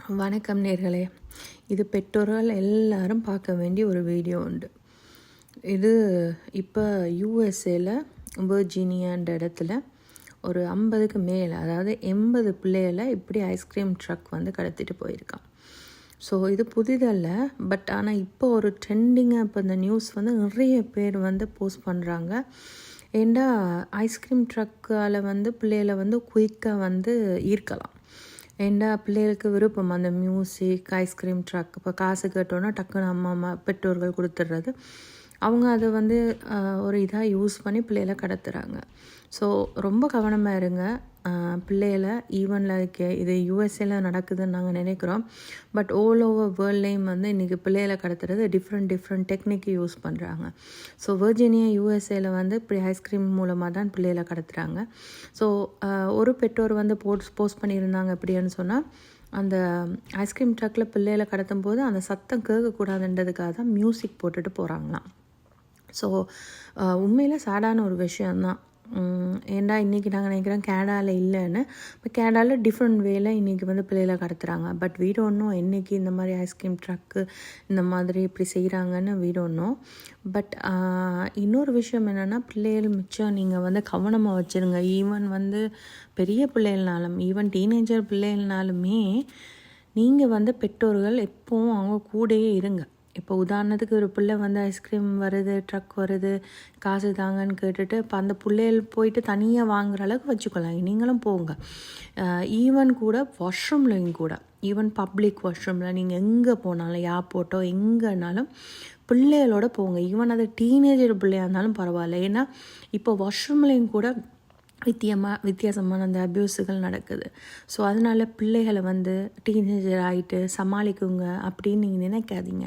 வணக்கம் நேர்களே. இது பெற்றோர்கள் எல்லாரும் பார்க்க வேண்டிய ஒரு வீடியோ உண்டு. இது இப்போ யூஎஸ்ஏல வெர்ஜீனியான்ற இடத்துல ஒரு 50க்கு மேலே, அதாவது 80 பிள்ளைகளை இப்படி ஐஸ்கிரீம் ட்ரக் வந்து கடத்திட்டு போயிருக்கான். ஸோ இது புதிதல்ல, பட் ஆனால் இப்போ ஒரு ட்ரெண்டிங்காக இப்போ இந்த நியூஸ் வந்து நிறைய பேர் வந்து போஸ்ட் பண்ணுறாங்க. ஏண்டா ஐஸ்கிரீம் ட்ரக்கால் வந்து பிள்ளைகளை வந்து குயிக்காக வந்து ஈர்க்கலாம். ஏண்டா பிள்ளைகளுக்கு விருப்பம் அந்த மியூசிக், ஐஸ்கிரீம் ட்ரக். இப்போ காசு கேட்டோன்னா டக்குன்னு அம்மா பெற்றோர்கள் கொடுத்துட்றது. அவங்க அதை வந்து ஒரு இதாக யூஸ் பண்ணி பிள்ளைகளை கடத்துகிறாங்க. ஸோ ரொம்ப கவனமாக இருங்க பிள்ளைகளை. ஈவனில் இது யூஎஸ்ஏல நடக்குதுன்னு நாங்கள் நினைக்கிறோம், பட் ஆல் ஓவர் வேர்ல்ட்லேயும் வந்து இன்றைக்கி பிள்ளைகளை கடத்துறது டிஃப்ரெண்ட் டெக்னிக் யூஸ் பண்ணுறாங்க. ஸோ வெர்ஜீனியா யூஎஸ்ஏல வந்து இப்படி ஐஸ்கிரீம் மூலமாக தான் பிள்ளைகளை கடத்துகிறாங்க. ஸோ ஒரு பெற்றோர் வந்து போஸ்ட் பண்ணியிருந்தாங்க எப்படின்னு சொன்னால், அந்த ஐஸ்கிரீம் ட்ரக்கில் பிள்ளைகளை கடத்தும் போது அந்த சத்தம் கேட்கக்கூடாதுன்றதுக்காக தான் மியூசிக் போட்டுட்டு போகிறாங்களாம். ஸோ உண்மையில் சேடான ஒரு விஷயந்தான். ஏண்டா இன்றைக்கி நாங்கள் நினைக்கிறோம் கேனடாவில் இல்லைன்னு. இப்போ கேனடாவில் டிஃப்ரெண்ட் வேல இன்றைக்கி வந்து பிள்ளைகளை கடத்துகிறாங்க. பட் வீடு ஒன்றும் என்றைக்கு இந்த மாதிரி ஐஸ்கிரீம் ட்ரக்கு இந்த மாதிரி இப்படி செய்கிறாங்கன்னு வீடு ஒன்றும். பட் இன்னொரு விஷயம் என்னென்னா, பிள்ளைகள் மிச்சம் நீங்கள் வந்து கவனமாக வச்சுருங்க. ஈவன் வந்து பெரிய பிள்ளைகள்னாலும், ஈவன் டீனேஜர் பிள்ளைகள்னாலுமே நீங்கள் வந்து பெற்றோர்கள் எப்போவும் அவங்க கூடயே இருங்க. இப்போ உதாரணத்துக்கு ஒரு பிள்ளை வந்து ஐஸ்கிரீம் வருது, ட்ரக் வருது, காசு தாங்கன்னு கேட்டுட்டு இப்போ அந்த பிள்ளைகள் போயிட்டு தனியாக வாங்குகிற அளவுக்கு வச்சுக்கலாம். நீங்களும் போங்க. ஈவன் கூட வாஷ்ரூம்லையும் கூட, ஈவன் பப்ளிக் வாஷ்ரூமில் நீங்கள் எங்கே போனாலும், ஏர்போர்ட்டோ எங்கேனாலும் பிள்ளைகளோட போங்க. ஈவன் அது டீனேஜர் பிள்ளையாக இருந்தாலும் பரவாயில்ல. ஏன்னா இப்போ வாஷ்ரூம்லையும் கூட வித்தியாசமான அந்த அப்யூஸுகள் நடக்குது. ஸோ அதனால் பிள்ளைகளை வந்து டீனேஜர் ஆகிட்டு சமாளிக்குங்க அப்படின்னு நீங்கள் நினைக்காதீங்க.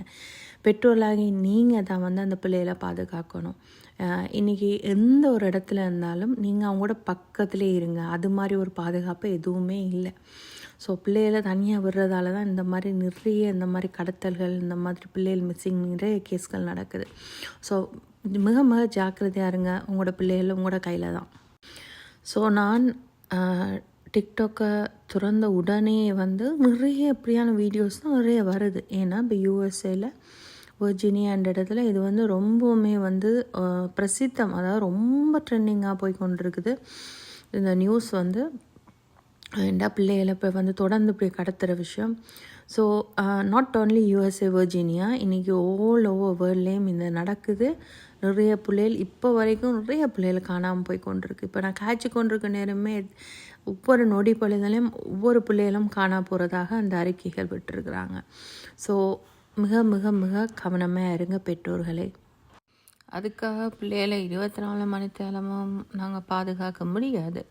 பெற்றோர்களாகி நீங்கள் தான் வந்து அந்த பிள்ளைகளை பாதுகாக்கணும். இன்றைக்கி எந்த ஒரு இடத்துல இருந்தாலும் நீங்கள் அவங்களோட பக்கத்துலேயே இருங்க. அது மாதிரி ஒரு பாதுகாப்பு எதுவுமே இல்லை. ஸோ பிள்ளைகளை தனியாக விடுறதால தான் இந்த மாதிரி நிறைய இந்த மாதிரி கடத்தல்கள், இந்த மாதிரி பிள்ளைகள் மிஸ்ஸிங் நிறைய கேஸ்கள் நடக்குது. ஸோ மிக ஜாக்கிரதையாக இருங்க. உங்களோட பிள்ளைகள் உங்களோட கையில் தான். ஸோ நான் டிக்டாக்கை திறந்த உடனே வந்து நிறைய இப்படியான வீடியோஸ் தான் நிறைய வருது. ஏன்னா இப்போ யூஎஸ்ஏல வெர்ஜீனியா என்ற இடத்துல இது வந்து ரொம்பவுமே வந்து பிரசித்தம், அதாவது ரொம்ப ட்ரெண்டிங்காக போய் கொண்டிருக்குது இந்த நியூஸ் வந்து. ஏண்டா பிள்ளைகளை இப்போ வந்து தொடர்ந்து இப்படி கடத்துகிற விஷயம். So not only USA Virginia, இன்றைக்கி ஆல் ஓவர் வேர்ல்ட்லேயும் இந்த நடக்குது. நிறைய பிள்ளைகள் இப்போ வரைக்கும் நிறைய பிள்ளைகள் காணாமல் போய் கொண்டிருக்கு. இப்போ நான் காய்ச்சி கொண்டிருக்க நேரமே ஒவ்வொரு நொடி பொழுதுலையும் ஒவ்வொரு பிள்ளைகளும் காணா போகிறதாக அந்த அறிக்கைகள் விட்டுருக்குறாங்க. ஸோ மிக கவனமாக இருங்க பெற்றோர்களே. அதுக்காக பிள்ளைகளை 24 மணி நேரமும் நாங்கள் பாதுகாக்க முடியாது.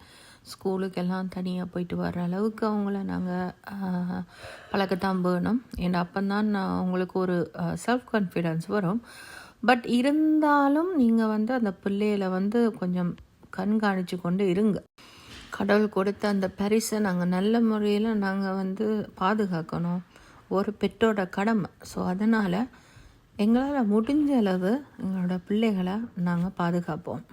ஸ்கூலுக்கெல்லாம் தனியாக போயிட்டு வர்ற அளவுக்கு அவங்கள நாங்கள் பழக்கத்தான் வேணும். ஏன்னா அப்போந்தான் அவங்களுக்கு ஒரு செல்ஃப் கான்ஃபிடென்ஸ் வரும். பட் இருந்தாலும் நீங்கள் வந்து அந்த பிள்ளைகளை வந்து கொஞ்சம் கண்காணித்து கொண்டு இருங்க. கடவுள் கொடுத்த அந்த பரிசை நாங்கள் நல்ல முறையில் நாங்கள் வந்து பாதுகாக்கணும், ஒரு பெற்றோட கடமை. ஸோ அதனால் எங்களால் முடிஞ்ச அளவு எங்களோட பிள்ளைகளை நாங்கள் பாதுகாப்போம்.